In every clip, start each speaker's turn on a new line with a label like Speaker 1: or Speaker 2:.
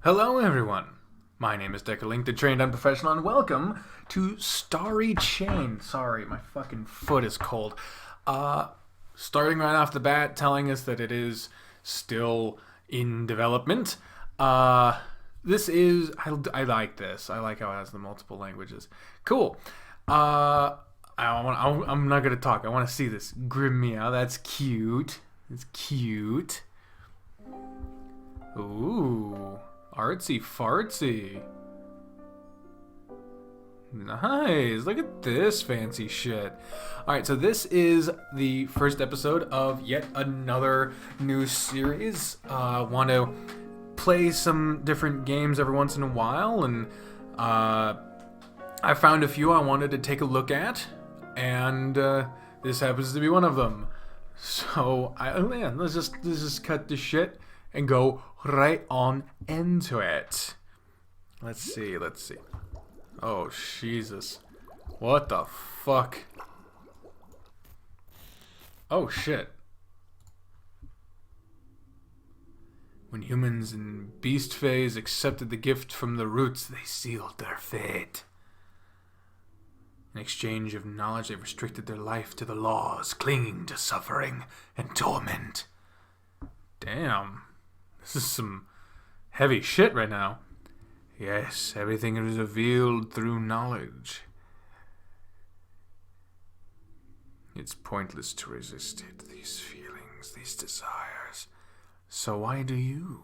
Speaker 1: Hello everyone, my name is Deckerlink, the trained unprofessional, and welcome to Starry Chain. Sorry, my fucking foot is cold. Starting right off the bat, telling us that it is still in development. This is, I like this. I like how it has the multiple languages. Cool. I'm not gonna talk. I want to see this. Grimmeow, that's cute. It's cute. Ooh. Artsy fartsy. Nice. Look at this fancy shit. Alright, so this is the first episode of yet another new series. Want to play some different games every once in a while, and I found a few I wanted to take a look at, and this happens to be one of them. So, let's just cut this shit and go right on into it. Let's see. Oh, Jesus. What the fuck? Oh, shit. When humans in beast phase accepted the gift from the roots, they sealed their fate. In exchange of knowledge, they restricted their life to the laws, clinging to suffering and torment. Damn. This is some heavy shit right now. Yes, everything is revealed through knowledge. It's pointless to resist it, these feelings, these desires. So why do you?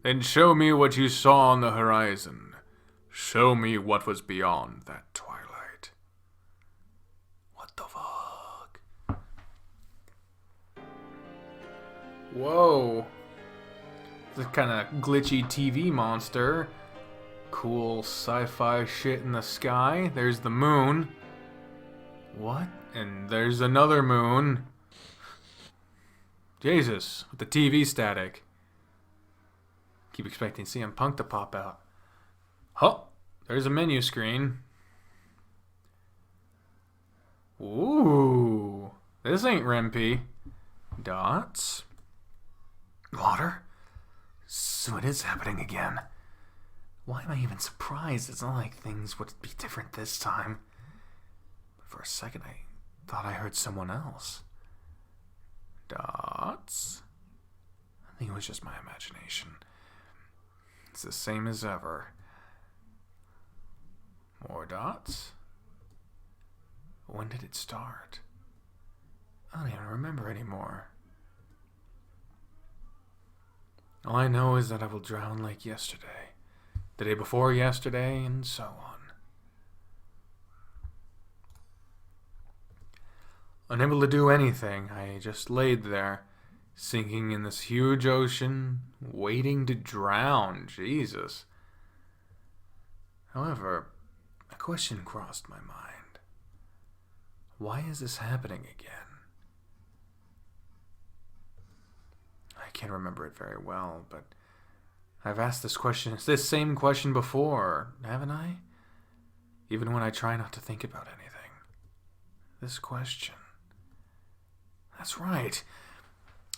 Speaker 1: Then show me what you saw on the horizon. Show me what was beyond that twilight. What the fuck? Whoa. This kind of glitchy TV monster. Cool sci-fi shit in the sky. There's the moon. What? And there's another moon. Jesus, with the TV static. Keep expecting CM Punk to pop out. Huh, there's a menu screen. Ooh, this ain't Rempy. Dots. Water? So it is happening again. Why am I even surprised? It's not like things would be different this time. But for a second I thought I heard someone else. Dots? I think it was just my imagination. It's the same as ever. More dots? When did it start? I don't even remember anymore. All I know is that I will drown like yesterday, the day before yesterday, and so on. Unable to do anything, I just laid there, sinking in this huge ocean, waiting to drown. Jesus. However, a question crossed my mind. Why is this happening again? I can't remember it very well, but I've asked this same question before, haven't I? Even when I try not to think about anything. This question. That's right.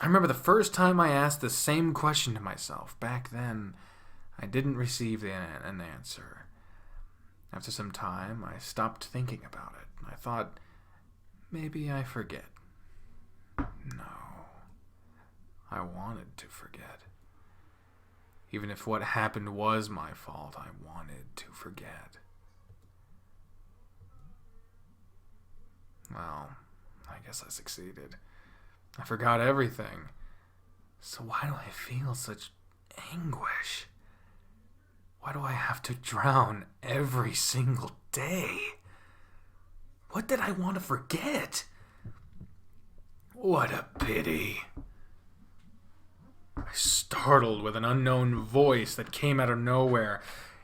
Speaker 1: I remember the first time I asked the same question to myself. Back then, I didn't receive an answer. After some time, I stopped thinking about it. I thought, maybe I forget. No. I wanted to forget. Even if what happened was my fault, I wanted to forget. Well, I guess I succeeded. I forgot everything. So why do I feel such anguish? Why do I have to drown every single day? What did I want to forget? What a pity. I startled with an unknown voice that came out of nowhere.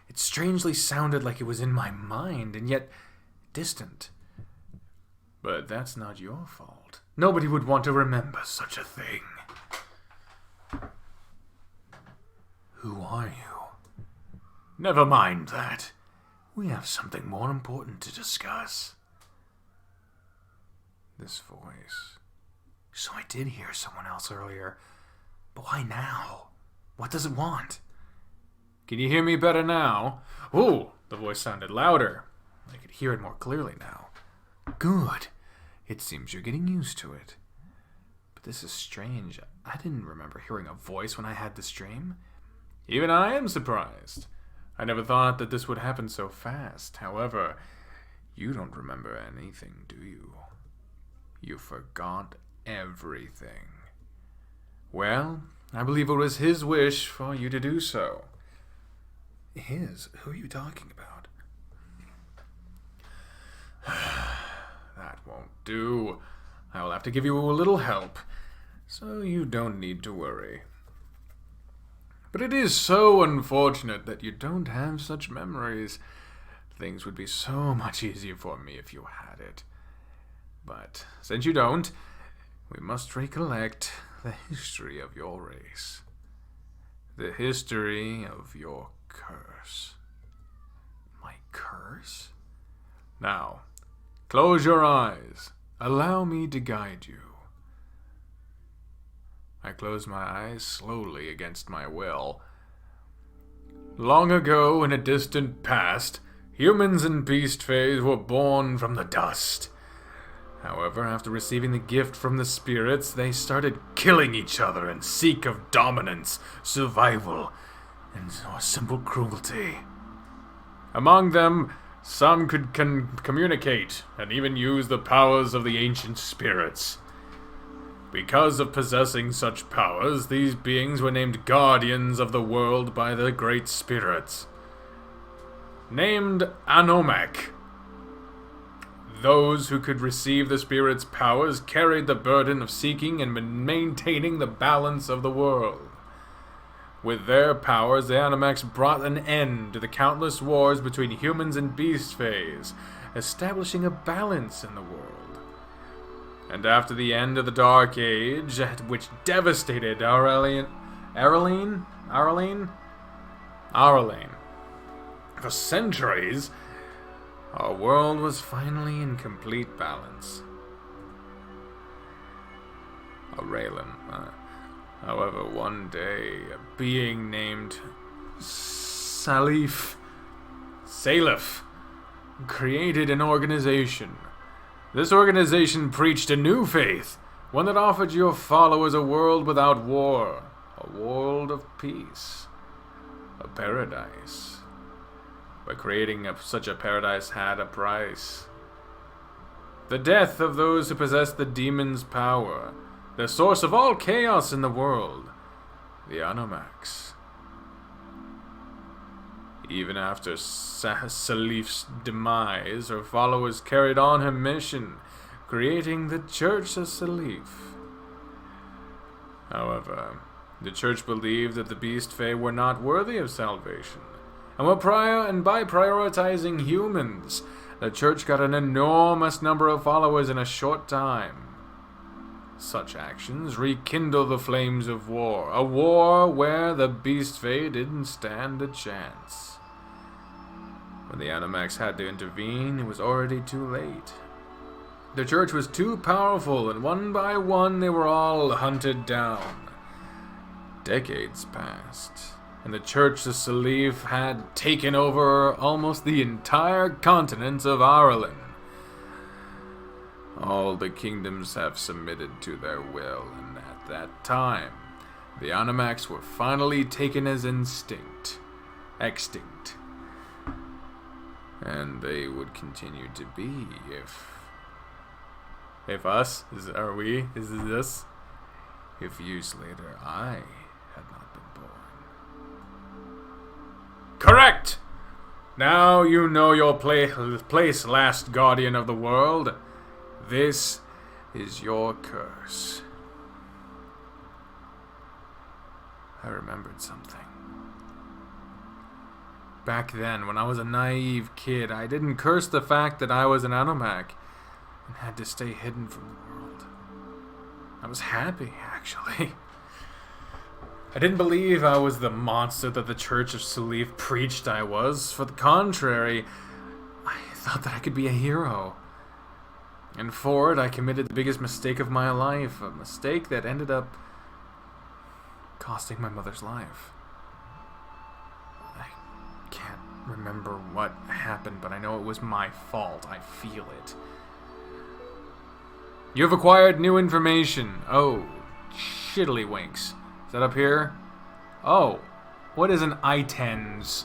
Speaker 1: It strangely sounded like it was in my mind, and yet distant. But that's not your fault. Nobody would want to remember such a thing. Who are you? Never mind that. We have something more important to discuss. This voice. So I did hear someone else earlier. But why now? What does it want? Can you hear me better now? Ooh, the voice sounded louder. I could hear it more clearly now. Good. It seems you're getting used to it. But this is strange. I didn't remember hearing a voice when I had this dream. Even I am surprised. I never thought that this would happen so fast. However, you don't remember anything, do you? You forgot everything. Well, I believe it was his wish for you to do so. His? Who are you talking about? That won't do. I will have to give you a little help, so you don't need to worry. But it is so unfortunate that you don't have such memories. Things would be so much easier for me if you had it. But since you don't, we must recollect the history of your race. The history of your curse. My curse? Now, close your eyes. Allow me to guide you. I closed my eyes slowly against my will. Long ago, in a distant past, humans and beast phase were born from the dust. However, after receiving the gift from the spirits, they started killing each other in seek of dominance, survival, and simple cruelty. Among them, some could communicate and even use the powers of the ancient spirits. Because of possessing such powers, these beings were named guardians of the world by the great spirits. Named Anomak. Those who could receive the spirits' powers carried the burden of seeking and maintaining the balance of the world. With their powers, the Anomaks brought an end to the countless wars between humans and beast phase, establishing a balance in the world. And after the end of the Dark Age, which devastated Arlene, for centuries, our world was finally in complete balance. However, one day, a being named Salif created an organization. This organization preached a new faith, one that offered your followers a world without war, a world of peace, a paradise. But creating such a paradise had a price. The death of those who possessed the demon's power, the source of all chaos in the world, the Anomaks. Even after Salif's demise, her followers carried on her mission, creating the Church of Salif. However, the Church believed that the Beast Fae were not worthy of salvation, and by prioritizing humans, the Church got an enormous number of followers in a short time. Such actions rekindled the flames of war, a war where the Beast Fae didn't stand a chance. When the Anomaks had to intervene, it was already too late. The Church was too powerful, and one by one they were all hunted down. Decades passed, and the Church of Salif had taken over almost the entire continent of Ireland. All the kingdoms have submitted to their will, and at that time, the Anomaks were finally taken as extinct. And they would continue to be if us, if years later I had not been born. Correct! Now you know your place, last guardian of the world. This is your curse. I remembered something. Back then, when I was a naive kid, I didn't curse the fact that I was an Anomak and had to stay hidden from the world. I was happy, actually. I didn't believe I was the monster that the Church of Salif preached I was. For the contrary, I thought that I could be a hero. And for it, I committed the biggest mistake of my life, a mistake that ended up costing my mother's life. I can't remember what happened, but I know it was my fault. I feel it. You have acquired new information. Oh, shiddlywinks. Is that up here? Oh, what is an items?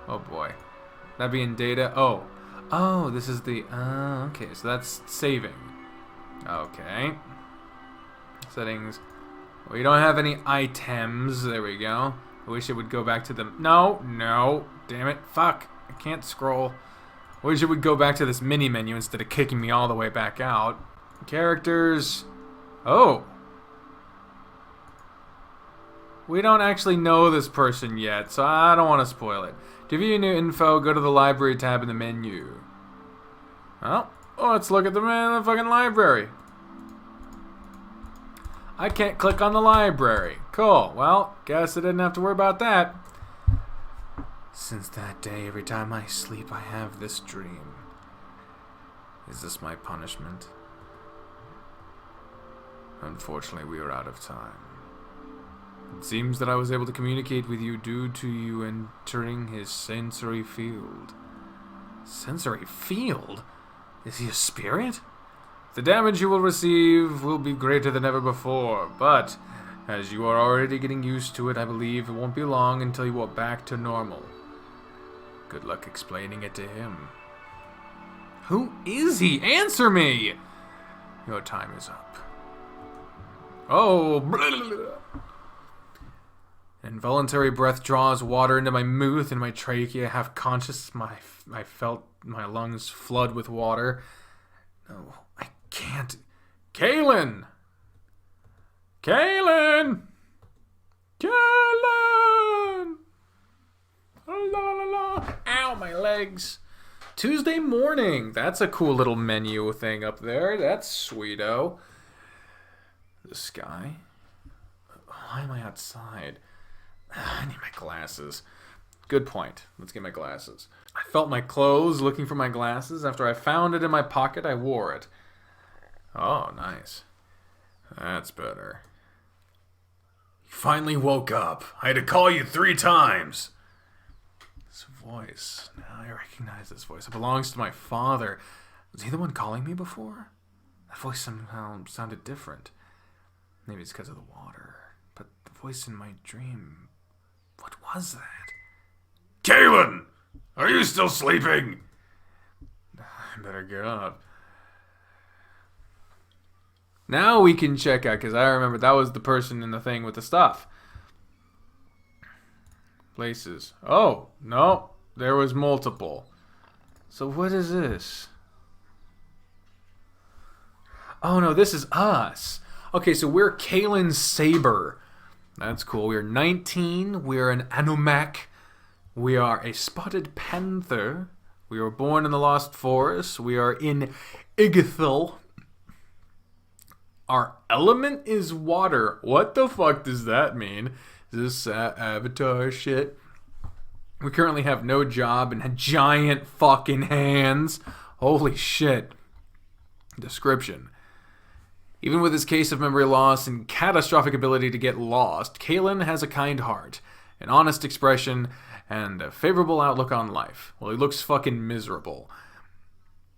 Speaker 1: Oh boy. That being data? Oh, this is the... okay, so that's saving. Okay. Settings. We don't have any items. There we go. I wish it would go back to the... No. Damn it. Fuck. I can't scroll. I wish it would go back to this mini menu instead of kicking me all the way back out. Characters. Oh. We don't actually know this person yet, so I don't want to spoil it. To view new info, go to the library tab in the menu. Oh, let's look at the fucking library. I can't click on the library. Cool. Well, guess I didn't have to worry about that. Since that day, every time I sleep, I have this dream. Is this my punishment? Unfortunately, we are out of time. It seems that I was able to communicate with you due to you entering his sensory field. Sensory field? Is he a spirit? The damage you will receive will be greater than ever before, but as you are already getting used to it, I believe it won't be long until you are back to normal. Good luck explaining it to him. Who is he? Answer me! Your time is up. Oh, involuntary breath draws water into my mouth and my trachea. Half conscious, I felt my lungs flood with water. No, I can't. Kaylin! Kaylin! Kaylin! La la la la. Ow, my legs. Tuesday morning. That's a cool little menu thing up there. That's sweeto. The sky. Why am I outside? I need my glasses. Good point. Let's get my glasses. I felt my clothes looking for my glasses. After I found it in my pocket, I wore it. Oh, nice. That's better. You finally woke up. I had to call you 3 times. This voice. Now I recognize this voice. It belongs to my father. Was he the one calling me before? That voice somehow sounded different. Maybe it's because of the water. But the voice in my dream... What was that? Kaylin! Are you still sleeping? I better get up. Now we can check out, because I remember that was the person in the thing with the stuff. Places. Oh, no. There was multiple. So what is this? Oh, no, this is us. Okay, so we're Kaylin Saber. That's cool. We're 19. We're an Anumak. We are a spotted panther. We were born in the Lost Forest. We are in Igithil. Our element is water. What the fuck does that mean? Is this Avatar shit? We currently have no job and giant fucking hands. Holy shit. Description. Even with his case of memory loss and catastrophic ability to get lost, Kaylin has a kind heart, an honest expression, and a favorable outlook on life. Well, he looks fucking miserable.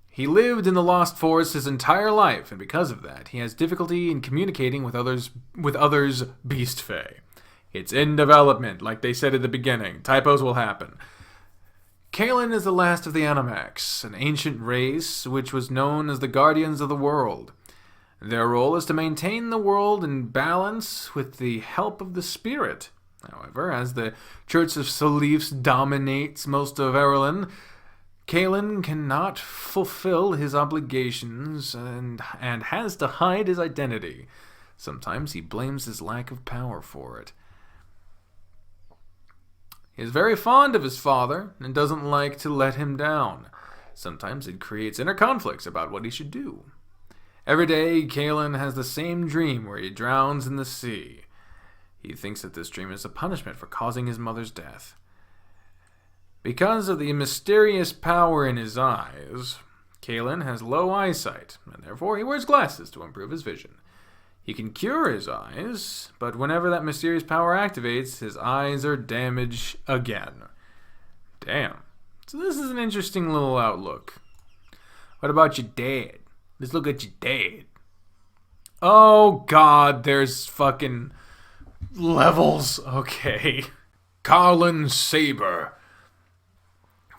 Speaker 1: He lived in the Lost Forest his entire life, and because of that, he has difficulty in communicating with others beast fae. It's in development, like they said at the beginning. Typos will happen. Kaylin is the last of the Animax, an ancient race which was known as the Guardians of the World. Their role is to maintain the world in balance with the help of the spirit. However, as the Church of Salifs dominates most of Erlin, Kaylin cannot fulfill his obligations and has to hide his identity. Sometimes he blames his lack of power for it. He is very fond of his father and doesn't like to let him down. Sometimes it creates inner conflicts about what he should do. Every day, Kaylin has the same dream where he drowns in the sea. He thinks that this dream is a punishment for causing his mother's death. Because of the mysterious power in his eyes, Kaylin has low eyesight, and therefore he wears glasses to improve his vision. He can cure his eyes, but whenever that mysterious power activates, his eyes are damaged again. Damn. So this is an interesting little outlook. What about your dad? Let's look at your dad. Oh god, there's fucking levels. Okay. Carlin Saber.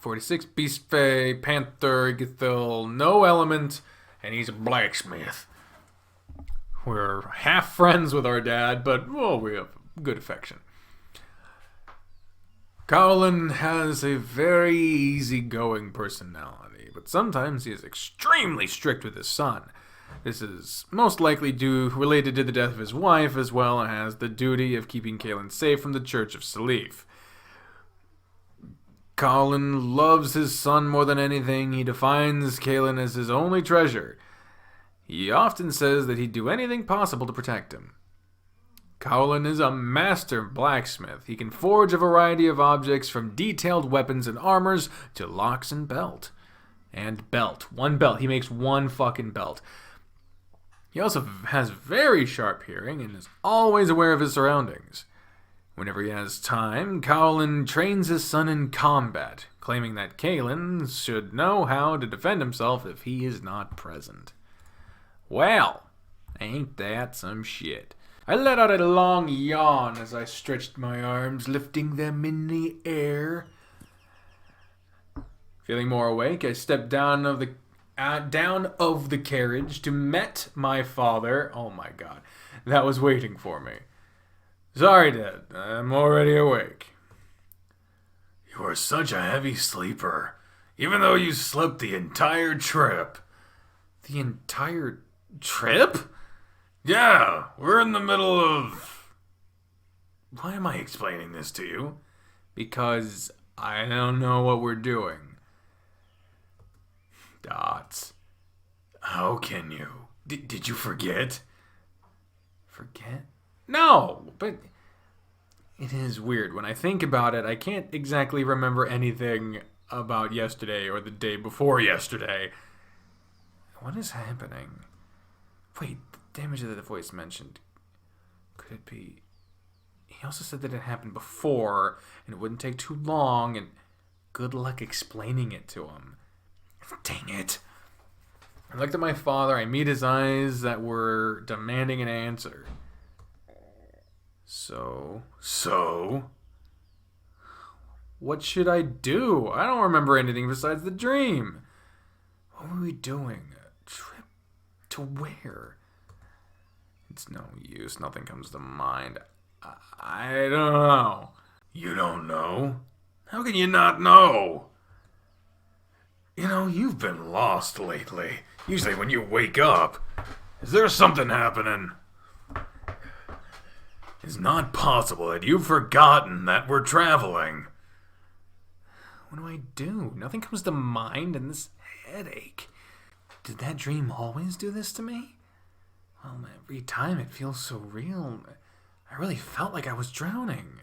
Speaker 1: 46, Beast Fae, Panther, Githil, no element, and he's a blacksmith. We're half friends with our dad, but, well, we have good affection. Carlin has a very easygoing personality, but sometimes he is extremely strict with his son. This is most likely related to the death of his wife, as well as the duty of keeping Kaelin safe from the Church of Salif. Carlin loves his son more than anything. He defines Kaelin as his only treasure. He often says that he'd do anything possible to protect him. Carlin is a master blacksmith. He can forge a variety of objects from detailed weapons and armors to locks and belt. And belt. One belt. He makes one fucking belt. He also has very sharp hearing and is always aware of his surroundings. Whenever he has time, Carlin trains his son in combat, claiming that Kaelin should know how to defend himself if he is not present. Well, ain't that some shit? I let out a long yawn as I stretched my arms, lifting them in the air. Feeling more awake, I stepped down of the carriage to meet my father. Oh my god, that was waiting for me. Sorry, Dad, I'm already awake. You are such a heavy sleeper, even though you slept the entire trip. The entire trip? Yeah, we're in the middle of... Why am I explaining this to you? Because I don't know what we're doing. Dots. How can you? Did you forget? Forget? No, but it is weird. When I think about it, I can't exactly remember anything about yesterday or the day before yesterday. What is happening? Wait, the damage that the voice mentioned. Could it be... He also said that it happened before, and it wouldn't take too long, and good luck explaining it to him. Dang it. I looked at my father. I meet his eyes that were demanding an answer. So, what should I do? I don't remember anything besides the dream. What were we doing? A trip to where? It's no use. Nothing comes to mind. I don't know. You don't know? How can you not know? You know, you've been lost lately. Usually when you wake up. Is there something happening? It's not possible that you've forgotten that we're traveling. What do I do? Nothing comes to mind, and this headache. Did that dream always do this to me? Well, every time it feels so real. I really felt like I was drowning.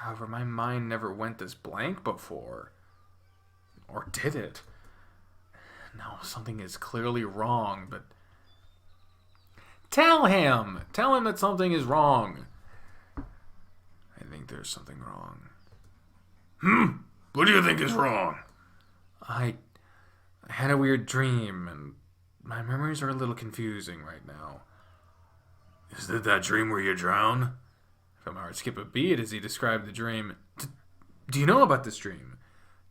Speaker 1: However, my mind never went this blank before. Or did it? No, something is clearly wrong, but... Tell him! Tell him that something is wrong. I think there's something wrong. What do you think is wrong? I had a weird dream, and my memories are a little confusing right now. Is it that dream where you drown? If I'm hard to skip a beat as he described the dream. Do you know about this dream?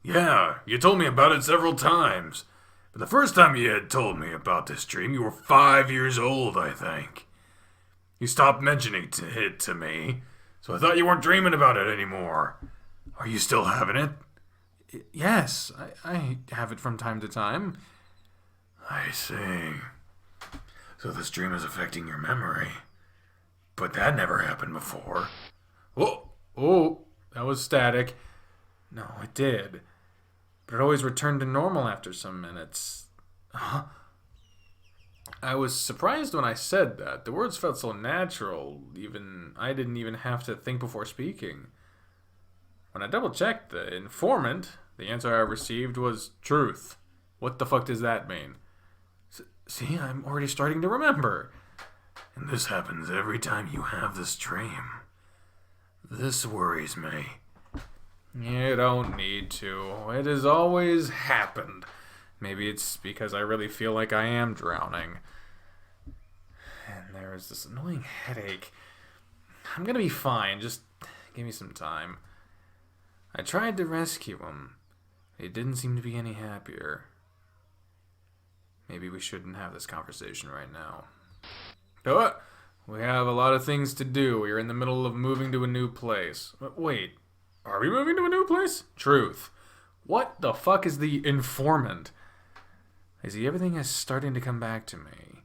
Speaker 1: Yeah, you told me about it several times. But the first time you had told me about this dream, you were 5 years old, I think. You stopped mentioning it to me, so I thought you weren't dreaming about it anymore. Are you still having it? Yes, I have it from time to time. I see. So this dream is affecting your memory. But that never happened before. Oh, that was static. No, it did. But it always returned to normal after some minutes. I was surprised when I said that. The words felt so natural, I didn't even have to think before speaking. When I double-checked the informant, the answer I received was truth. What the fuck does that mean? See, I'm already starting to remember. And this happens every time you have this dream. This worries me. You don't need to. It has always happened. Maybe it's because I really feel like I am drowning. And there is this annoying headache. I'm gonna be fine. Just give me some time. I tried to rescue him. He didn't seem to be any happier. Maybe we shouldn't have this conversation right now. But we have a lot of things to do. We're in the middle of moving to a new place. Wait, are we moving to a new place? Truth. What the fuck is the informant? I see everything is starting to come back to me.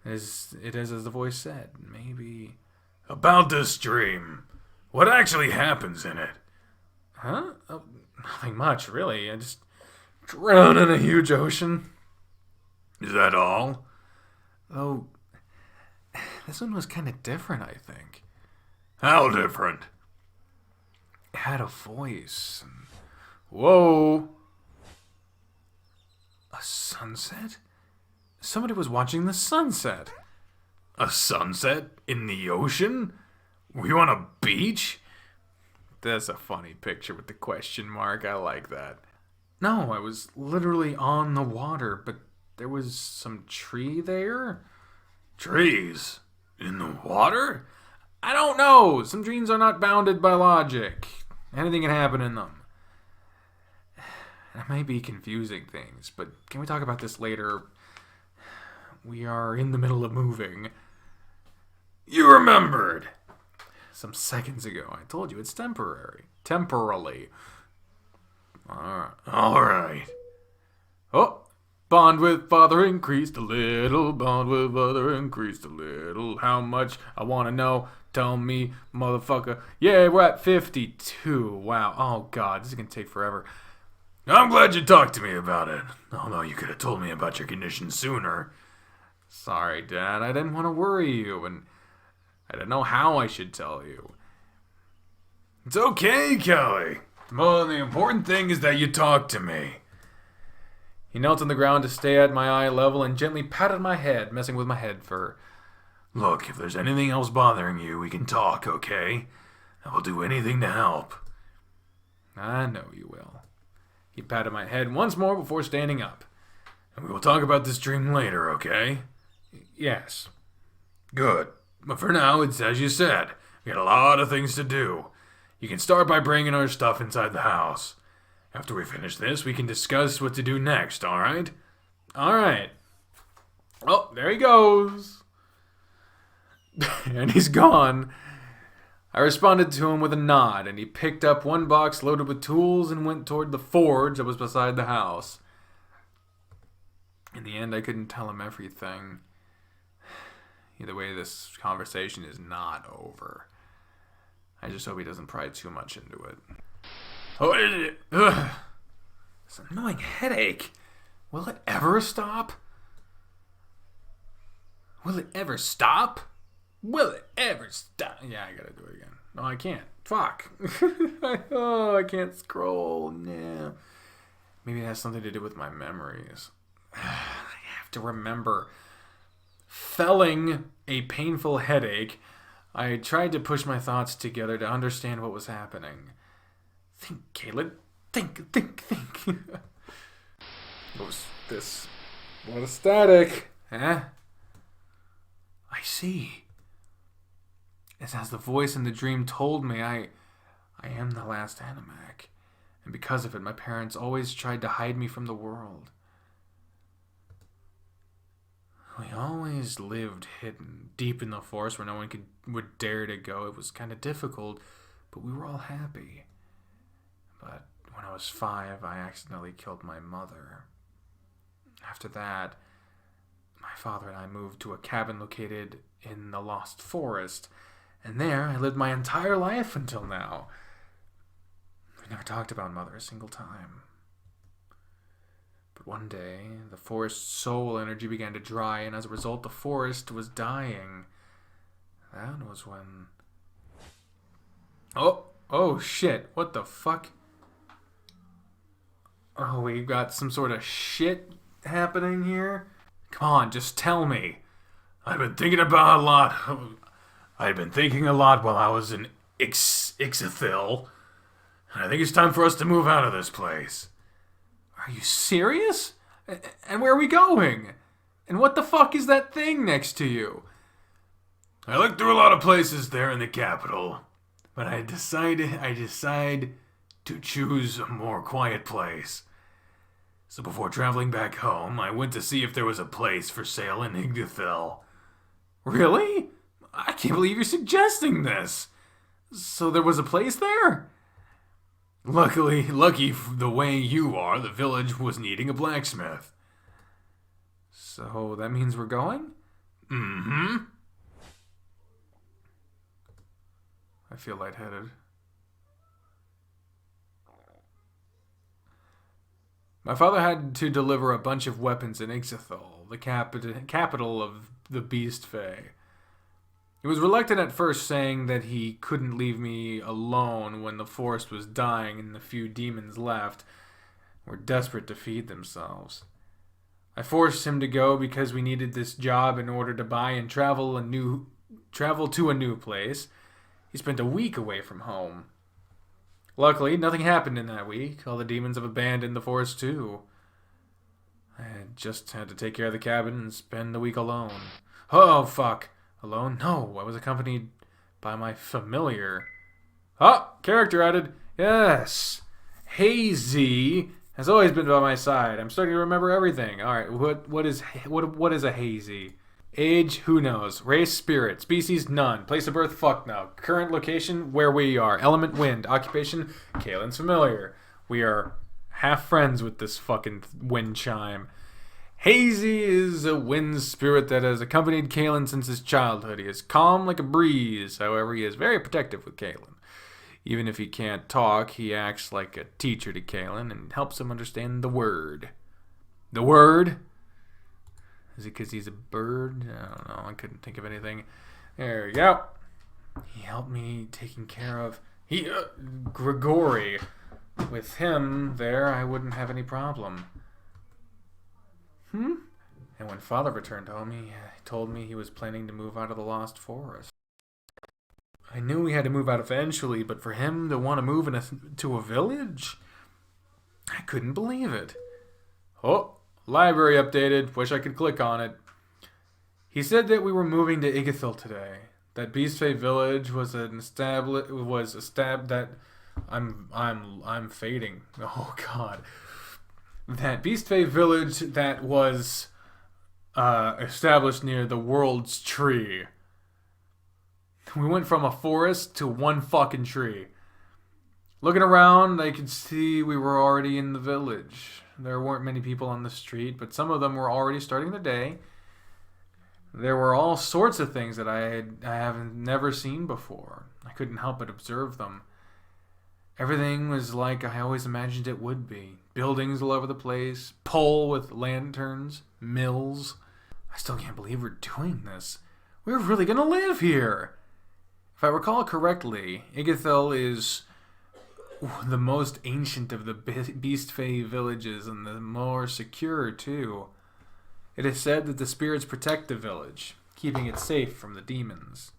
Speaker 1: As the voice said. Maybe... About this dream. What actually happens in it? Huh? Oh, nothing much, really. I just drown in a huge ocean. Is that all? Oh, this one was kind of different, I think. How different? It had a voice. Whoa. A sunset? Somebody was watching the sunset. A sunset in the ocean? Were you on a beach? That's a funny picture with the question mark. I like that. No, I was literally on the water, but there was some tree there? Trees? In the water? I don't know. Some dreams are not bounded by logic. Anything can happen in them. I may be confusing things, but can we talk about this later? We are in the middle of moving. You remembered! Some seconds ago. I told you it's temporary. Temporally. Alright. Oh! Bond with father increased a little. Bond with father increased a little. How much? I want to know. Tell me, motherfucker. Yeah, we're at 52. Wow. Oh, God. This is going to take forever. I'm glad you talked to me about it. Although you could have told me about your condition sooner. Sorry, Dad. I didn't want to worry you, and I didn't know how I should tell you. It's okay, Kelly. The important thing is that you talk to me. He knelt on the ground to stay at my eye level and gently patted my head, messing with my head fur. Look, if there's anything else bothering you, we can talk, okay? I will do anything to help. I know you will. He patted my head once more before standing up. And we will talk about this dream later, okay? Yes. Good. But for now, it's as you said. We got a lot of things to do. You can start by bringing our stuff inside the house. After we finish this, we can discuss what to do next, alright? Alright. Oh, there he goes. And he's gone. I responded to him with a nod, and he picked up one box loaded with tools and went toward the forge that was beside the house. In the end, I couldn't tell him everything. Either way, this conversation is not over. I just hope he doesn't pry too much into it. Oh, this annoying headache. Will it ever stop? Will it ever stop? Will it ever stop? Yeah, I gotta do it again. No, I can't. Fuck. Oh, I can't scroll. Nah. Maybe it has something to do with my memories. I have to remember. Felling a painful headache, I tried to push my thoughts together to understand what was happening. Think, Caleb. Think. What was this? What a static. Huh? I see. It's as the voice in the dream told me, I am the last Animac. And because of it, my parents always tried to hide me from the world. We always lived hidden, deep in the forest where no one would dare to go. It was kind of difficult, but we were all happy. But when I was 5, I accidentally killed my mother. After that, my father and I moved to a cabin located in the Lost Forest, and there I lived my entire life until now. We never talked about Mother a single time. But one day, the forest's soul energy began to dry, and as a result, the forest was dying. That was when... Oh shit, what the fuck? Oh, we got some sort of shit happening here? Come on, just tell me. I've been thinking about a lot. I've been thinking a lot while I was in Ixathil. And I think it's time for us to move out of this place. Are you serious? And where are we going? And what the fuck is that thing next to you? I looked through a lot of places there in the capital, but I decide to choose a more quiet place. So before traveling back home, I went to see if there was a place for sale in Ixathil. Really? I can't believe you're suggesting this. So there was a place there? Lucky the way you are, the village was needing a blacksmith. So that means we're going? Mm-hmm. I feel lightheaded. My father had to deliver a bunch of weapons in Ixathil, the capital of the Beast Fae. He was reluctant at first, saying that he couldn't leave me alone when the forest was dying and the few demons left were desperate to feed themselves. I forced him to go because we needed this job in order to buy and travel to a new place. He spent a week away from home. Luckily, nothing happened in that week. All the demons have abandoned the forest too. I just had to take care of the cabin and spend the week alone. Oh, fuck. Alone? No, I was accompanied by my familiar. Ah, character added. Yes. Hazy has always been by my side. I'm starting to remember everything. Alright, what is a hazy? Age, who knows. Race, spirit. Species, none. Place of birth, fuck no. Current location, where we are. Element, wind. Occupation, Kalen's familiar. We are half friends with this fucking wind chime. Hazy is a wind spirit that has accompanied Kalen since his childhood. He is calm like a breeze. However, he is very protective with Kalen. Even if he can't talk, he acts like a teacher to Kalen and helps him understand the word. The word? Is it because he's a bird? I don't know. I couldn't think of anything. There we go. He helped me taking care of... Grigori. With him there, I wouldn't have any problem. And when Father returned home, he told me he was planning to move out of the Lost Forest. I knew we had to move out eventually, but for him to want to move to a village? I couldn't believe it. Oh, library updated. Wish I could click on it. He said that we were moving to Ixathil today. That Beast Fae village was I'm fading. Oh god. That Beast Fae village that was established near the world's tree. We went from a forest to one fucking tree. Looking around, I could see we were already in the village. There weren't many people on the street, but some of them were already starting their day. There were all sorts of things that I haven't never seen before. I couldn't help but observe them. Everything was like I always imagined it would be. Buildings all over the place, pole with lanterns, mills. I still can't believe we're doing this. We're really gonna live here. If I recall correctly, Ixathil is the most ancient of the Beast Fae villages and the more secure too. It is said that the spirits protect the village, keeping it safe from the demons.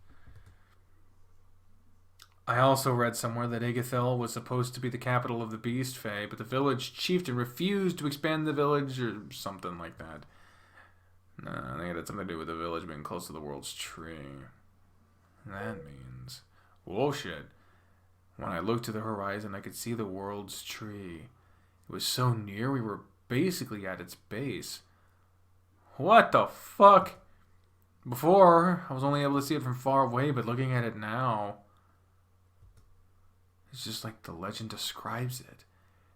Speaker 1: I also read somewhere that Ixathil was supposed to be the capital of the Beast Fae, but the village chieftain refused to expand the village or something like that. No, I think it had something to do with the village being close to the world's tree. That means... Whoa, shit. When I looked to the horizon, I could see the world's tree. It was so near, we were basically at its base. What the fuck? Before, I was only able to see it from far away, but looking at it now... It's just like the legend describes it.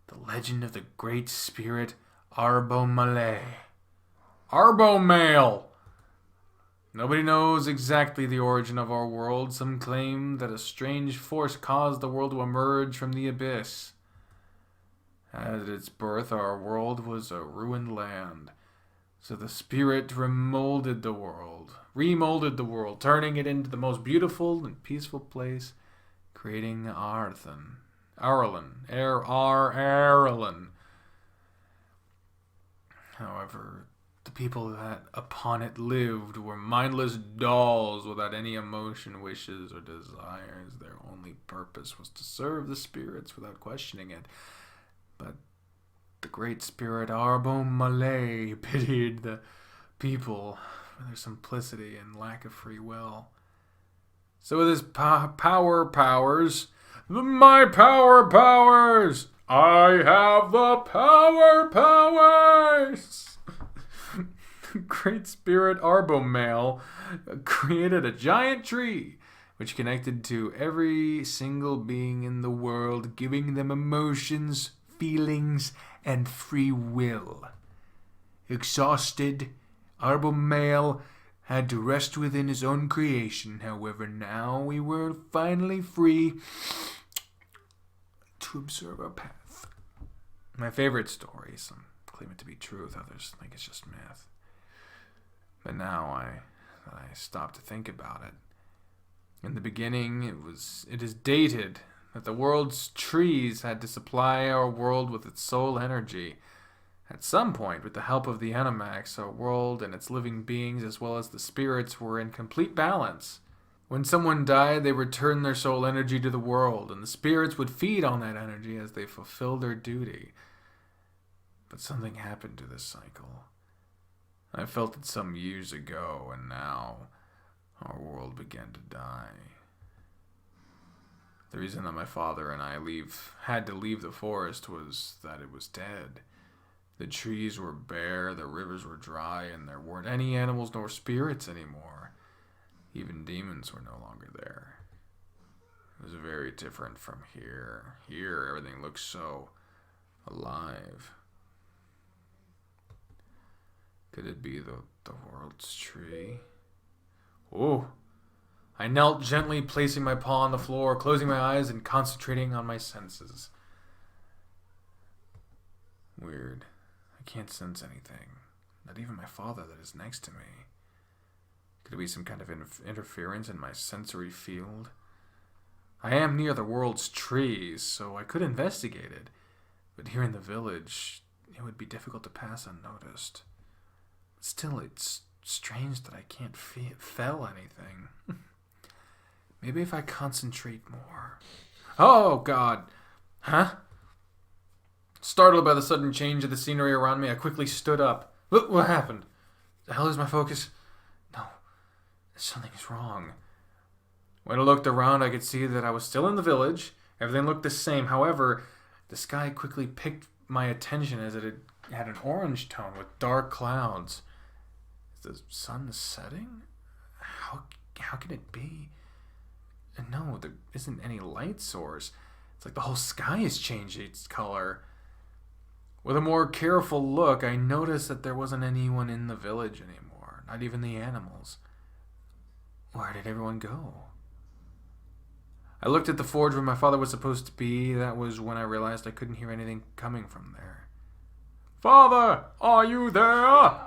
Speaker 1: The legend of the great spirit Arbomale. Arbomale! Nobody knows exactly the origin of our world. Some claim that a strange force caused the world to emerge from the abyss. At its birth, our world was a ruined land. So the spirit remolded the world, turning it into the most beautiful and peaceful place, creating Arlen. However, The people that upon it lived were mindless dolls without any emotion, wishes, or desires. Their only purpose was to serve the spirits without questioning it. But the great spirit Arbo Malay pitied the people for their simplicity and lack of free will. So with his my power powers, I have the power powers. Great Spirit Arbomale created a giant tree which connected to every single being in the world, giving them emotions, feelings, and free will. Exhausted, Arbomale had to rest within his own creation. However, now we were finally free to observe our path. My favorite story, some claim it to be truth, others think it's just myth. But now I stopped to think about it. In the beginning, it is dated that the world's trees had to supply our world with its soul energy. At some point, with the help of the Animax, our world and its living beings, as well as the spirits, were in complete balance. When someone died, they returned their soul energy to the world, and the spirits would feed on that energy as they fulfilled their duty. But something happened to this cycle. I felt it some years ago, and now our world began to die. The reason that my father and I had to leave the forest was that it was dead. The trees were bare, the rivers were dry, and there weren't any animals nor spirits anymore. Even demons were no longer there. It was very different from here. Here, everything looks so alive. Could it be the world's tree? Oh! I knelt gently, placing my paw on the floor, closing my eyes and concentrating on my senses. Weird. I can't sense anything. Not even my father that is next to me. Could it be some kind of interference in my sensory field? I am near the world's trees, so I could investigate it. But here in the village, it would be difficult to pass unnoticed. Still, it's strange that I can't feel anything. Maybe if I concentrate more. Oh, God! Huh? Startled by the sudden change of the scenery around me, I quickly stood up. What happened? The hell is my focus? No, something is wrong. When I looked around, I could see that I was still in the village. Everything looked the same. However, the sky quickly picked my attention as it had an orange tone with dark clouds. Is the sun setting? How can it be? No, there isn't any light source. It's like the whole sky has changed its color. With a more careful look, I noticed that there wasn't anyone in the village anymore, not even the animals. Where did everyone go? I looked at the forge where my father was supposed to be. That was when I realized I couldn't hear anything coming from there. Father, are you there?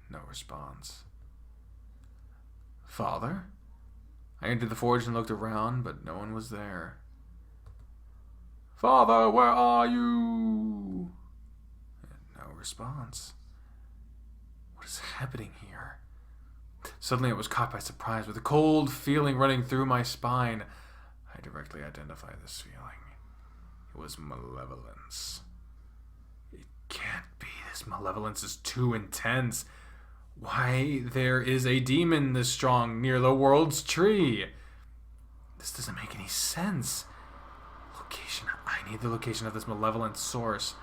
Speaker 1: No response. Father? I entered the forge and looked around, but no one was there. Father, where are you? No response. What is happening here? Suddenly I was caught by surprise with a cold feeling running through my spine. I directly identify this feeling. It was malevolence. It can't be. This malevolence is too intense. Why, there is a demon this strong near the world's tree. This doesn't make any sense. Location. I need the location of this malevolent source.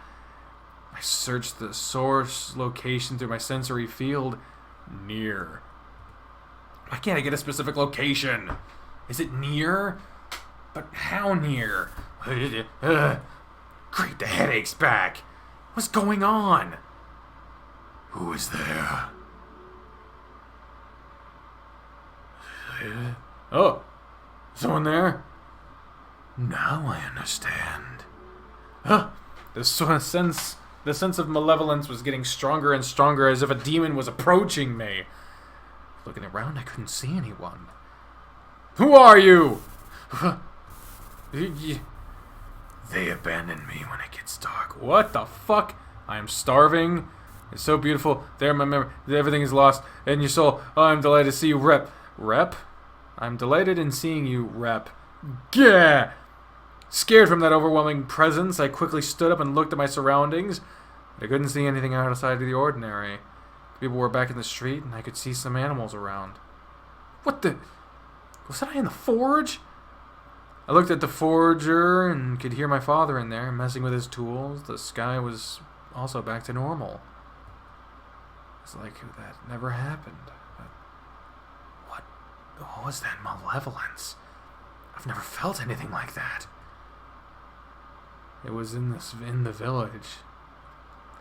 Speaker 1: I searched the source location through my sensory field. Near. Why can't I get a specific location? Is it near? But how near? Great, the headache's back. What's going on? Who is there? Oh, someone there? Now I understand. The sense of malevolence was getting stronger and stronger, as if a demon was approaching me. Looking around, I couldn't see anyone. Who are you? They abandon me when it gets dark. What the fuck? I am starving. It's so beautiful. There, my memory. Everything is lost. In your soul. Oh, I'm delighted to see you, Rep. Rep? I'm delighted in seeing you, Rep. Gah! Scared from that overwhelming presence, I quickly stood up and looked at my surroundings. But I couldn't see anything outside of the ordinary. People were back in the street, and I could see some animals around. What the... Was I in the forge? I looked at the forger and could hear my father in there, messing with his tools. The sky was also back to normal. It's like that never happened. But what was that malevolence? I've never felt anything like that. It was in the village.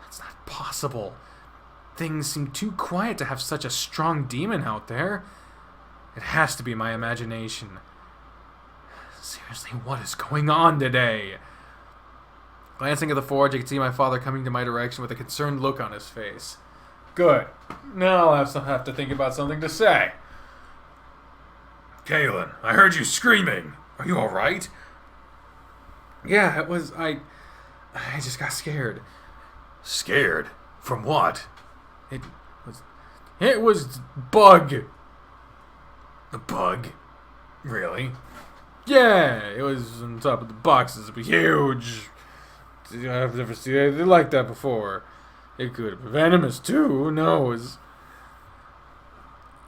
Speaker 1: That's not possible. Things seem too quiet to have such a strong demon out there. It has to be my imagination. Seriously, what is going on today? Glancing at the forge, I could see my father coming to my direction with a concerned look on his face. Good. Now I'll have to think about something to say. Kaylin, I heard you screaming. Are you alright? Yeah, it was... I just got scared. Scared? From what? It was Bug. A bug? Really? Yeah, it was on top of the boxes. It was huge. I've never seen anything like that before. It could be venomous too, who knows?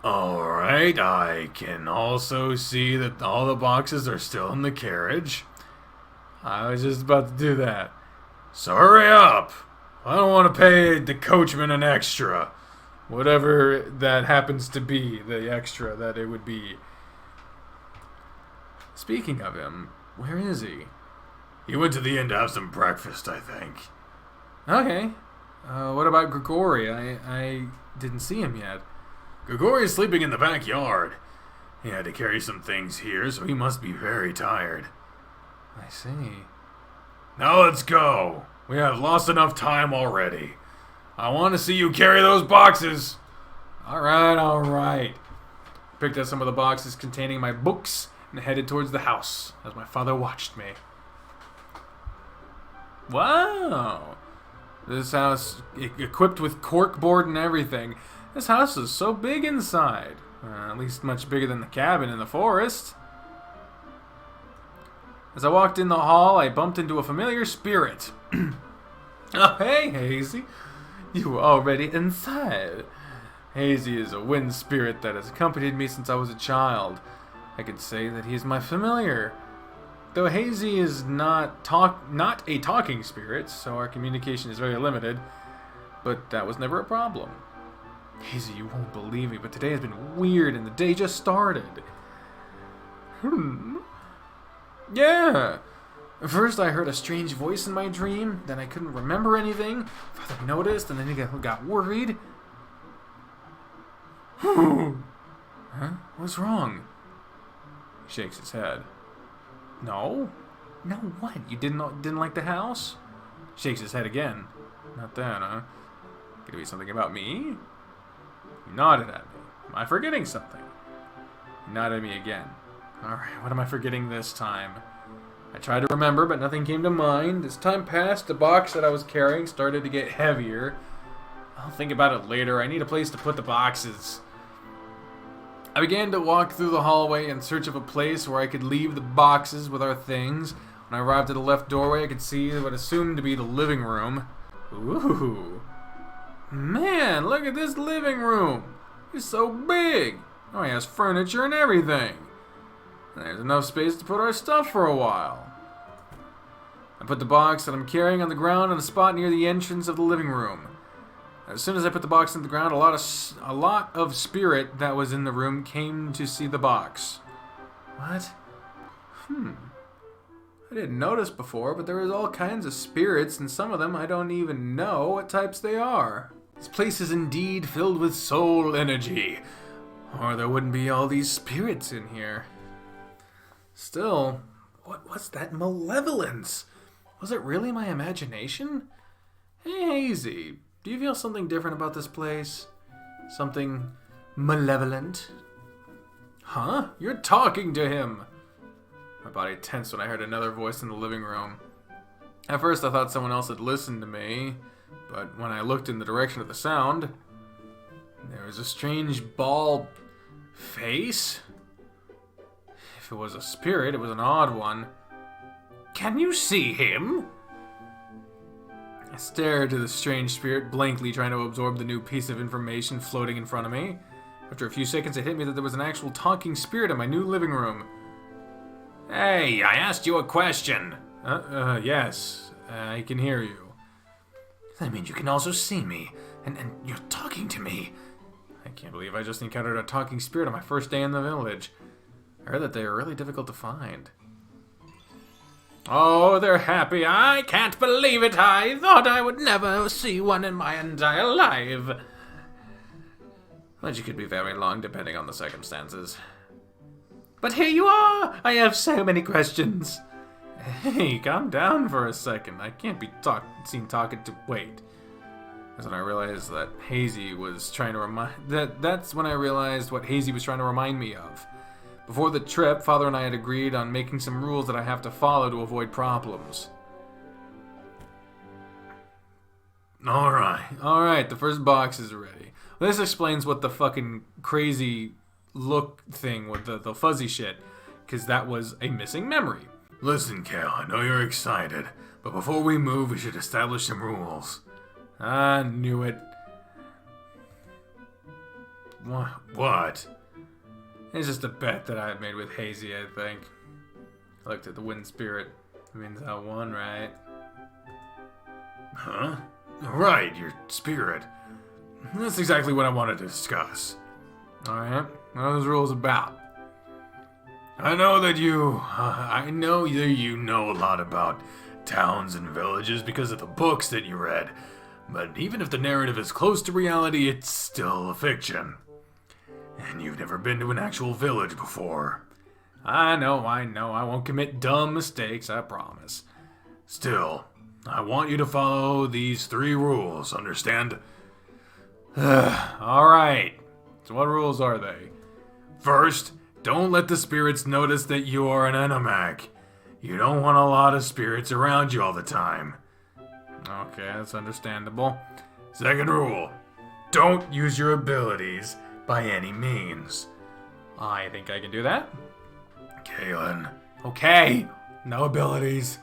Speaker 1: Alright, I can also see that all the boxes are still in the carriage. I was just about to do that. So hurry up! I don't want to pay the coachman an extra. Whatever that happens to be, the extra that it would be. Speaking of him, where is he? He went to the inn to have some breakfast, I think. Okay. What about Grigori? I didn't see him yet. Grigori is sleeping in the backyard. He had to carry some things here, so he must be very tired. I see. Now let's go. We have lost enough time already. I want to see you carry those boxes. Alright. Picked up some of the boxes containing my books and headed towards the house as my father watched me. Wow. This house, equipped with corkboard and everything. This house is so big inside. At least much bigger than the cabin in the forest. As I walked in the hall, I bumped into a familiar spirit. Oh, hey, Hazy. You were already inside. Hazy is a wind spirit that has accompanied me since I was a child. I could say that he is my familiar. Though Hazy is not a talking spirit, so our communication is very limited, but that was never a problem. Hazy, you won't believe me, but today has been weird and the day just started. Yeah. First I heard a strange voice in my dream, then I couldn't remember anything. Father noticed, and then he got worried. Huh? What's wrong? He shakes his head. No? No, what? You didn't like the house? Shakes his head again. Not that, huh? Could it be something about me? He nodded at me. Am I forgetting something? He nodded at me again. Alright, what am I forgetting this time? I tried to remember, but nothing came to mind. As time passed, the box that I was carrying started to get heavier. I'll think about it later. I need a place to put the boxes. I began to walk through the hallway in search of a place where I could leave the boxes with our things. When I arrived at the left doorway, I could see what assumed to be the living room. Ooh. Man, look at this living room. It's so big. Oh, it has furniture and everything. There's enough space to put our stuff for a while. I put the box that I'm carrying on the ground on a spot near the entrance of the living room. As soon as I put the box in the ground, a lot of spirit that was in the room came to see the box. What? I didn't notice before, but there was all kinds of spirits, and some of them I don't even know what types they are. This place is indeed filled with soul energy, or there wouldn't be all these spirits in here. Still, what was that malevolence? Was it really my imagination? Hey, Hazy, do you feel something different about this place? Something malevolent? Huh? You're talking to him! My body tensed when I heard another voice in the living room. At first I thought someone else had listened to me, But when I looked in the direction of the sound, there was a strange bald face. If it was a spirit, it was an odd one. Can you see him? I stared to the strange spirit, blankly trying to absorb the new piece of information floating in front of me. After a few seconds, it hit me that there was an actual talking spirit in my new living room. Hey, I asked you a question. Yes, I can hear you. That means you can also see me, and you're talking to me. I can't believe I just encountered a talking spirit on my first day in the village. I heard that they are really difficult to find. Oh, they're happy. I can't believe it. I thought I would never see one in my entire life. But you could be very long depending on the circumstances. But here you are! I have so many questions. Hey, calm down for a second. I can't be seen talking to... Wait. That's when I realized that Hazy was trying to remind... That's when I realized what Hazy was trying to remind me of. Before the trip, Father and I had agreed on making some rules that I have to follow to avoid problems. Alright, the first box is ready. This explains what the fucking crazy look thing with the fuzzy shit, because that was a missing memory. Listen, Kale, I know you're excited, but before we move, we should establish some rules. I knew it. What? It's just a bet that I made with Hazy, I think. I looked at the wind spirit. It means I won, right? Huh? Right, your spirit. That's exactly what I wanted to discuss. Alright, what are those rules about? I know that you know a lot about towns and villages because of the books that you read. But even if the narrative is close to reality, it's still a fiction. And you've never been to an actual village before. I know, I won't commit dumb mistakes, I promise. Still, I want you to follow these 3 rules, understand? Alright, so what rules are they? First, don't let the spirits notice that you are an Animac. You don't want a lot of spirits around you all the time. Okay, that's understandable. Second rule, don't use your abilities by any means. I think I can do that. Kalen. Okay, no abilities.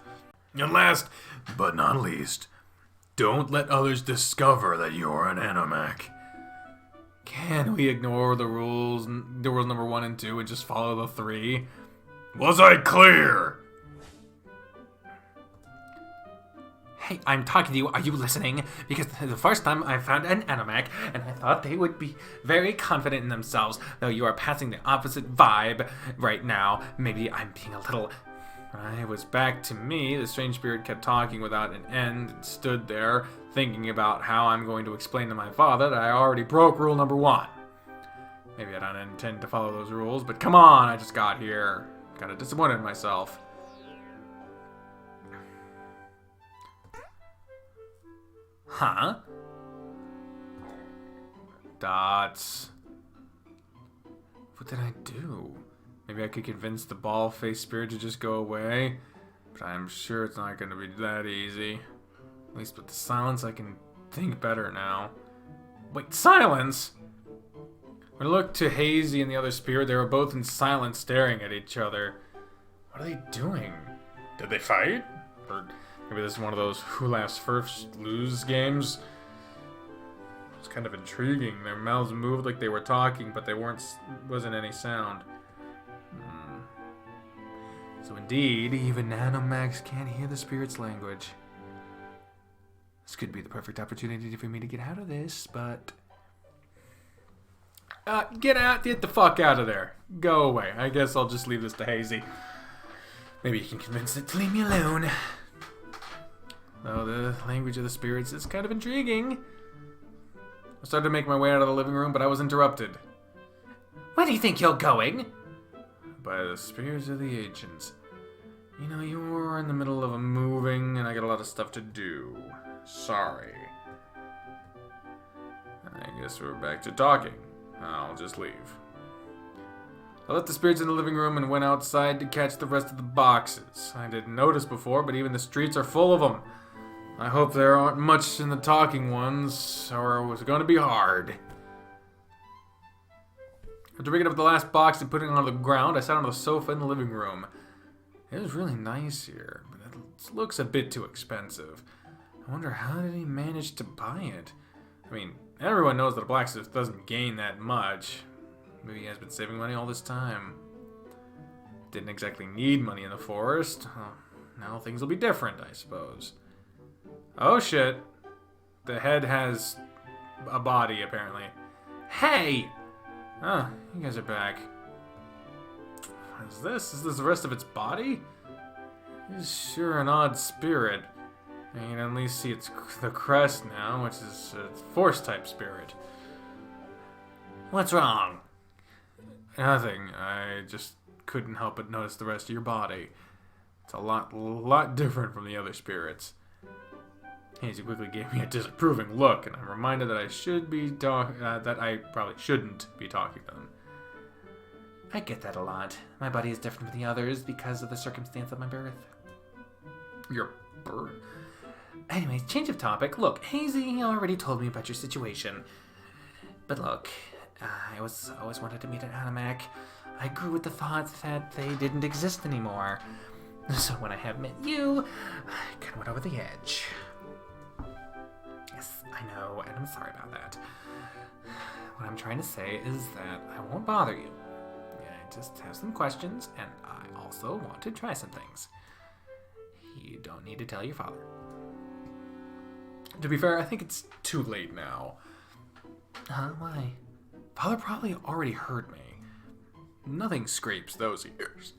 Speaker 1: And last, but not least, don't let others discover that you're an Animac. Can we ignore the rules number 1 and 2 and just follow the 3? Was I clear? Hey, I'm talking to you. Are you listening? Because the first time I found an Animac, and I thought they would be very confident in themselves, though you are passing the opposite vibe right now. Maybe I'm being a little... When it was back to me, the strange spirit kept talking without an end and stood there, thinking about how I'm going to explain to my father that I already broke rule number 1. Maybe I don't intend to follow those rules, but come on, I just got here. Kinda disappointed in myself. Huh? Dots. What did I do? Maybe I could convince the ball-faced spirit to just go away, but I'm sure it's not going to be that easy. At least with the silence, I can think better now. Wait, silence? When I looked to Hazy and the other spirit, they were both in silence, staring at each other. What are they doing? Did they fight? Or maybe this is one of those who laughs first lose games? It's kind of intriguing. Their mouths moved like they were talking, but wasn't any sound. So indeed, even Nanomax can't hear the spirit's language. This could be the perfect opportunity for me to get out of this, but... get the fuck out of there. Go away. I guess I'll just leave this to Hazy. Maybe you can convince it to leave me alone. Though the language of the spirits is kind of intriguing. I started to make my way out of the living room, but I was interrupted. Where do you think you're going? By the spirits of the ancients. You know, you were in the middle of a moving, and I got a lot of stuff to do. Sorry. I guess we're back to talking. I'll just leave. I left the spirits in the living room and went outside to catch the rest of the boxes. I didn't notice before, but even the streets are full of them. I hope there aren't much in the talking ones, or it was going to be hard. After picking up the last box and putting it on the ground, I sat on the sofa in the living room. It was really nice here, but it looks a bit too expensive. I wonder how did he manage to buy it? I mean, everyone knows that a blacksmith doesn't gain that much. Maybe he has been saving money all this time. Didn't exactly need money in the forest. Now things will be different, I suppose. Oh shit. The head has a body, apparently. Hey! Oh, you guys are back. What is this? Is this the rest of its body? It's sure an odd spirit. I can at least see the crest now, which is a force-type spirit. What's wrong? Nothing. I just couldn't help but notice the rest of your body. It's a lot different from the other spirits. Hazy quickly gave me a disapproving look, and I'm reminded that I probably shouldn't be talking to them. I get that a lot. My body is different from the others because of the circumstance of my birth. Your birth? Anyways, change of topic. Look, Hazy already told me about your situation. But look, I always wanted to meet an Animac. I grew with the thought that they didn't exist anymore. So when I have met you, I kind of went over the edge. Yes, I know, and I'm sorry about that. What I'm trying to say is that I won't bother you. I just have some questions, and I also want to try some things. You don't need to tell your father. To be fair, I think it's too late now. Why? Father probably already heard me. Nothing escapes those ears.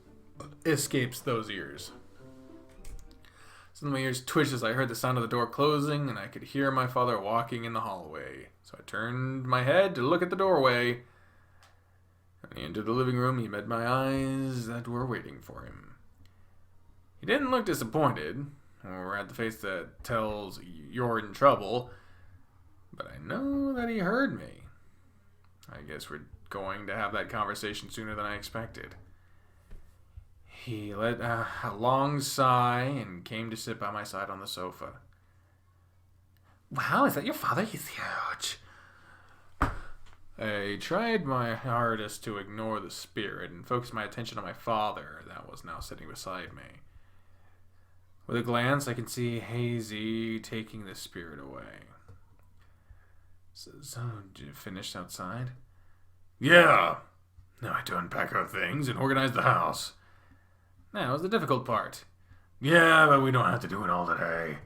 Speaker 1: Some of my ears twitched as I heard the sound of the door closing, and I could hear my father walking in the hallway. So I turned my head to look at the doorway. When he entered the living room, he met my eyes that were waiting for him. He didn't look disappointed, or had the face that tells you're in trouble, but I know that he heard me. I guess we're going to have that conversation sooner than I expected. He let a long sigh and came to sit by my side on the sofa. Wow, is that your father? He's huge. I tried my hardest to ignore the spirit and focus my attention on my father that was now sitting beside me. With a glance, I can see Hazy taking the spirit away. So did you finish outside? Yeah. Now I had to unpack our things and organize the house. That was the difficult part. Yeah, but we don't have to do it all today.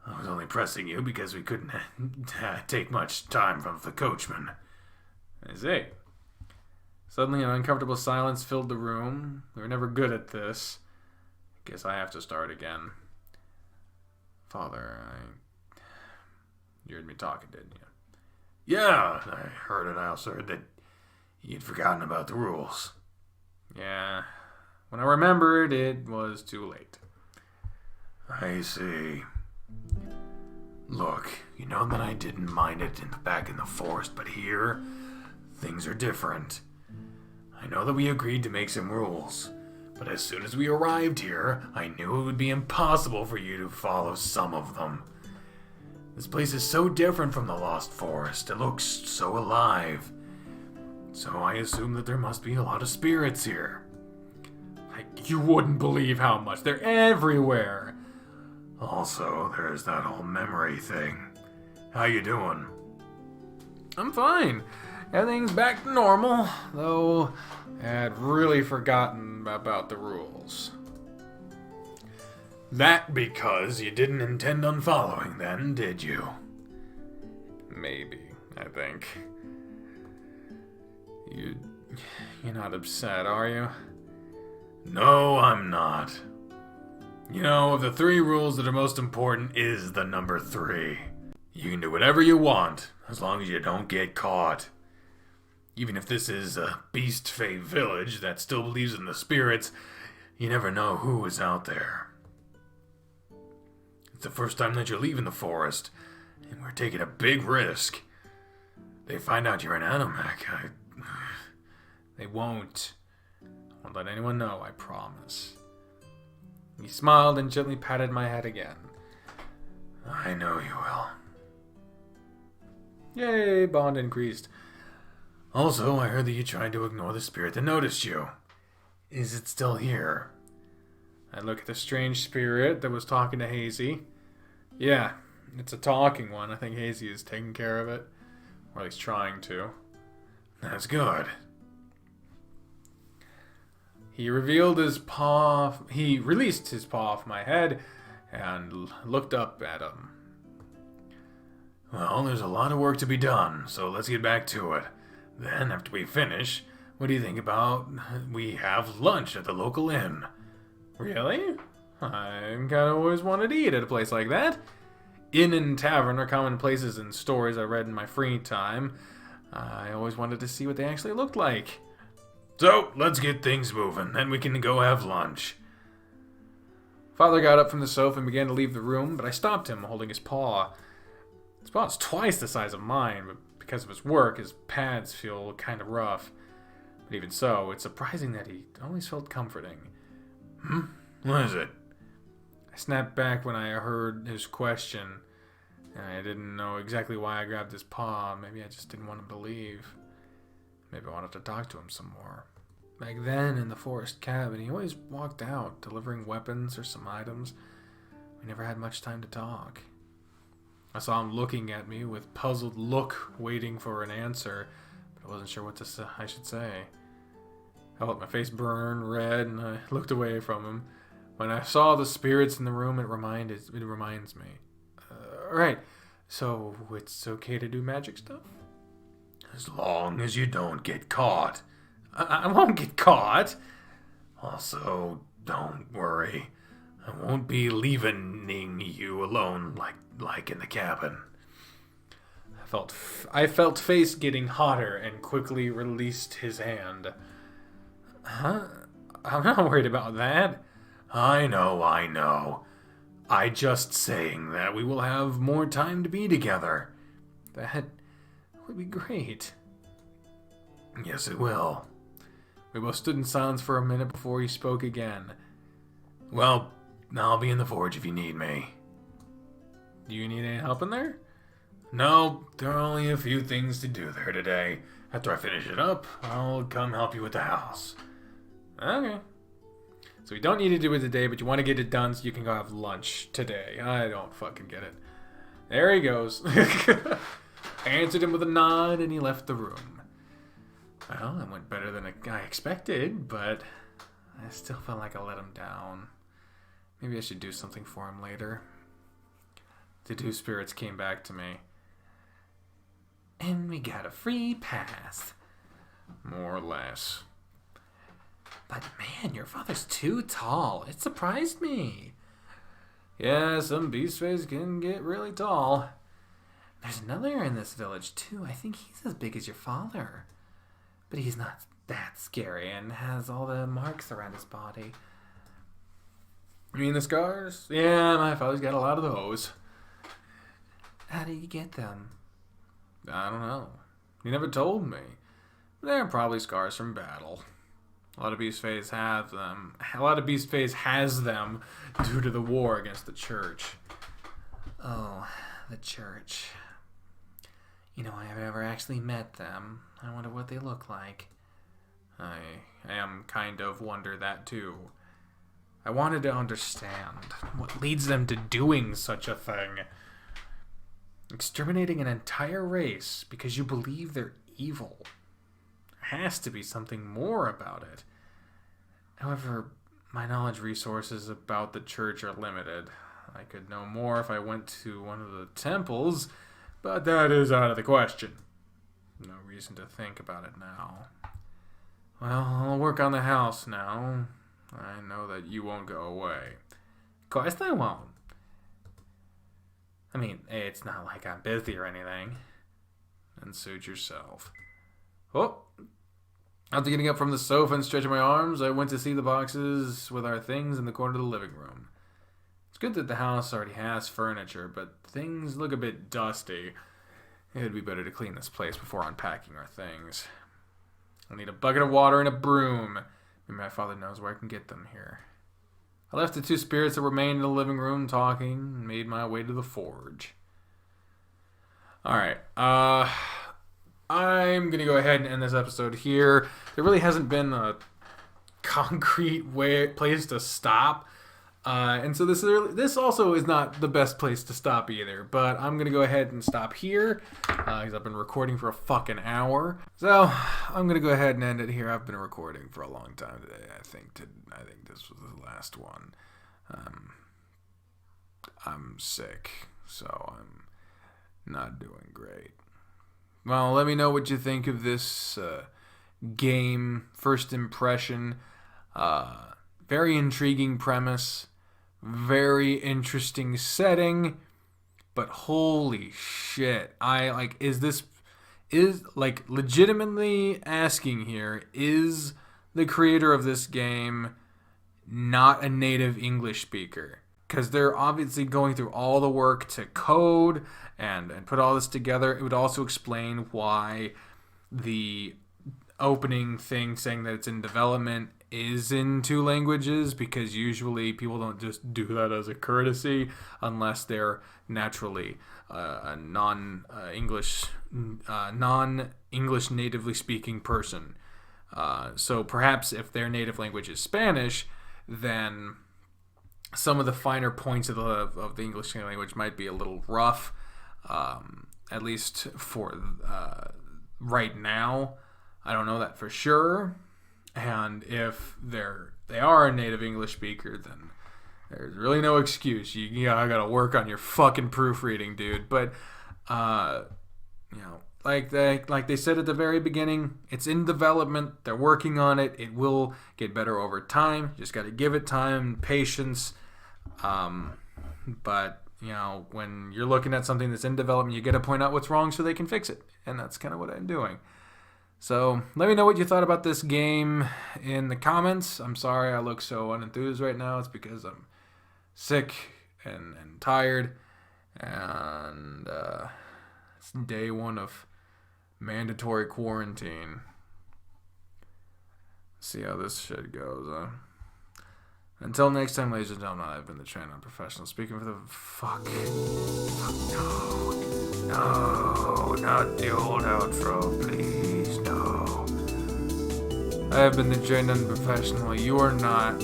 Speaker 1: I was only pressing you because we couldn't take much time from the coachman. I see. Suddenly an uncomfortable silence filled the room. We were never good at this. Guess I have to start again. Father, you heard me talking, didn't you? Yeah, I heard it. I also heard that you'd forgotten about the rules. Yeah. When I remembered, it was too late. I see. Look, you know that I didn't mind it back in the forest, but here, things are different. I know that we agreed to make some rules, but as soon as we arrived here, I knew it would be impossible for you to follow some of them. This place is so different from the Lost Forest. It looks so alive. So I assume that there must be a lot of spirits here. You wouldn't believe how much. They're everywhere. Also, there's that whole memory thing. How you doing? I'm fine. Everything's back to normal, though I had really forgotten about the rules. That because you didn't intend on following then, did you? Maybe, I think. You're not upset, are you? No, I'm not. You know, of the 3 rules that are most important is the number 3. You can do whatever you want, as long as you don't get caught. Even if this is a Beast Fae village that still believes in the spirits, you never know who is out there. It's the first time that you're leaving the forest, and we're taking a big risk. They find out you're an Animac. They won't. I won't let anyone know, I promise. He smiled and gently patted my head again. I know you will. Yay, bond increased. Also, I heard that you tried to ignore the spirit that noticed you. Is it still here? I look at the strange spirit that was talking to Hazy. Yeah, it's a talking one. I think Hazy is taking care of it. Or at least trying to. That's good. He revealed his paw. He released his paw off my head and looked up at him. Well, there's a lot of work to be done, so let's get back to it. Then, after we finish, what do you think about we have lunch at the local inn? Really? I kind of always wanted to eat at a place like that. Inn and tavern are common places in stories I read in my free time. I always wanted to see what they actually looked like. So, let's get things moving, then we can go have lunch. Father got up from the sofa and began to leave the room, but I stopped him, holding his paw. His paw is twice the size of mine, but because of his work, his pads feel kind of rough. But even so, it's surprising that he always felt comforting. What is it? I snapped back when I heard his question. I didn't know exactly why I grabbed his paw. Maybe I just didn't want him to leave. Maybe I wanted to talk to him some more. Back then, in the forest cabin, he always walked out, delivering weapons or some items. We never had much time to talk. I saw him looking at me with puzzled look, waiting for an answer, but I wasn't sure what I should say. I let my face burn red, and I looked away from him. When I saw the spirits in the room, it reminds me. Right, so it's okay to do magic stuff? As long as you don't get caught. I won't get caught. Also, don't worry. I won't be leaving you alone like in the cabin. I felt face getting hotter and quickly released his hand. Huh? I'm not worried about that. I know. I just saying that we will have more time to be together. That would be great. Yes, it will. We both stood in silence for a minute before he spoke again. Well, I'll be in the forge if you need me. Do you need any help in there? No, there are only a few things to do there today. After I finish it up, I'll come help you with the house. Okay. So you don't need to do it today, but you want to get it done so you can go have lunch today. I don't fucking get it. There he goes. I answered him with a nod, and he left the room. Well, that went better than I expected, but I still felt like I let him down. Maybe I should do something for him later. The two spirits came back to me. And we got a free pass. More or less. But man, your father's too tall. It surprised me. Yeah, some beast face can get really tall. There's another in this village too. I think he's as big as your father. But he's not that scary and has all the marks around his body. You mean the scars? Yeah, my father's got a lot of those. How did you get them? I don't know. He never told me. They're probably scars from battle. A lot of beast face have them. A lot of beast face has them due to the war against the church. Oh, the church. You know, I have never actually met them. I wonder what they look like. I am kind of wonder that too. I wanted to understand what leads them to doing such a thing. Exterminating an entire race because you believe they're evil. There has to be something more about it. However, my knowledge resources about the church are limited. I could know more if I went to one of the temples, but that is out of the question. No reason to think about it now. Well, I'll work on the house now. I know that you won't go away. Of course I won't. I mean, it's not like I'm busy or anything. And suit yourself. Oh! After getting up from the sofa and stretching my arms, I went to see the boxes with our things in the corner of the living room. It's good that the house already has furniture, but things look a bit dusty. It'd be better to clean this place before unpacking our things. I'll need a bucket of water and a broom. Maybe my father knows where I can get them here. I left the two spirits that remained in the living room talking and made my way to the forge. Alright, I'm going to go ahead and end this episode here. There really hasn't been a concrete place to stop. And so this also is not the best place to stop either. But I'm going to go ahead and stop here. Because I've been recording for a fucking hour. So I'm going to go ahead and end it here. I've been recording for a long time today. I think this was the last one. I'm sick. So I'm not doing great. Well, let me know what you think of this game. First impression. Very intriguing premise. Very interesting setting. But holy shit. Legitimately asking here, is the creator of this game not a native English speaker? Because they're obviously going through all the work to code and put all this together. It would also explain why the opening thing saying that it's in development is in 2 languages, because usually people don't just do that as a courtesy unless they're naturally a non-English natively speaking person. So perhaps if their native language is Spanish, then some of the finer points of the English language might be a little rough, at least for right now. I don't know that for sure. And if they are a native English speaker, then there's really no excuse. I gotta work on your fucking proofreading, dude. But like they said at the very beginning, it's in development. They're working on it. It will get better over time. You just gotta give it time and patience. But when you're looking at something that's in development, you gotta point out what's wrong so they can fix it. And that's kind of what I'm doing. So let me know what you thought about this game in the comments. I'm sorry I look so unenthused right now. It's because I'm sick and tired. And it's day 1 of mandatory quarantine. See how this shit goes, huh? Until next time, ladies and gentlemen, I've been the trained unprofessional speaking for the fuck. No, not the old outro, please, no. I have been the trained unprofessional. You are not.